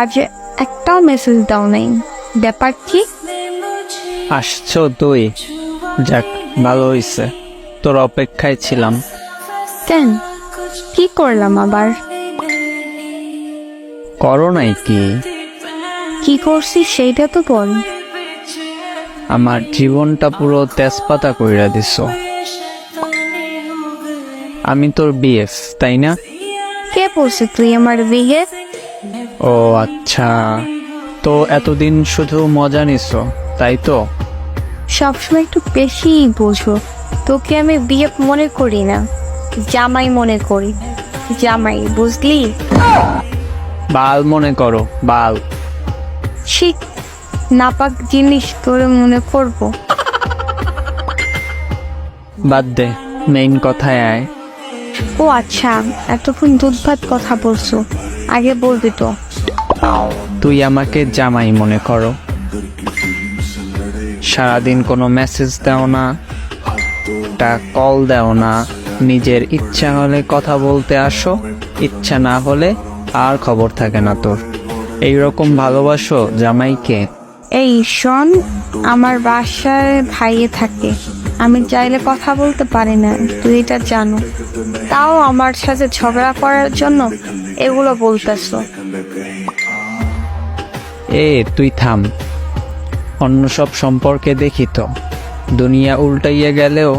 আজ একটাও মেসেজ দাও নাই, ব্যাপার কি? আসছো তুই? যাক, ভালো হইছে, তোর অপেক্ষায় ছিলাম। কেন, কি করলাম আবার? করো নাই কি? কি করছি সেইটা তো বল। আমার জীবনটা পুরো তেজপাতা কইরা দিছ। আমি তোর বিএফ, তাই না? কে বলছে তুই আমার বিয়ে? ও আচ্ছা, তো এতদিন শুধু মজা নিছ, তাই তো? সবসময় একটু বেশি বোঝো। তোকে আমি বিয়ে মনে করি না, জামাই মনে করি। জামাই, বুঝলি? বাল মনে করো, বাল। ঠিক নাপাক জিনিস তোরে মনে করবো? বাদ দে, মেইন কথায় আয়। ও আচ্ছা, এতক্ষণ দুধ ভাত কথা বলছো, আগে বলবি তো। তুই আমাকে জামাই মনে করো। সারাদিন কোনো মেসেজ দাও না, একটা কল দাও না, নিজের ইচ্ছা হলে কথা বলতে আসো, ইচ্ছা না হলে আর খবর থাকে না তোর। এইরকম ভালোবাসো জামাইকে? এই শোন, আমার বাসায় ভাইয়ে থাকে, আমি চাইলে কথা বলতে পারি না, তুই এটা জানো। তাও আমার সাথে ঝগড়া করার জন্য এগুলো বলতেছো? তুই থাম। অন্য সব সম্পর্কে দেখি তো দুনিয়া উল্টাইয়া গেলেও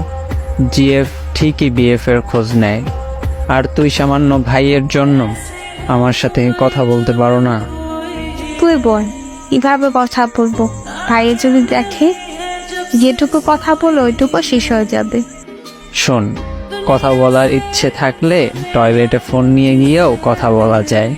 জিএফ ঠিকই বিএফ এর খোঁজ নেয়, আর তুই সামান্য ভাইয়ের জন্য আমার সাথে কথা বলতে পারো না? তুই বল, কিভাবে কথা বলবো? ভাইয়ে যদি দেখে, যেটুকু কথা বলো ওইটুকু শেষ হয়ে যাবে। শোন, কথা বলার ইচ্ছে থাকলে টয়লেটে ফোন নিয়ে গিয়েও কথা বলা যায়।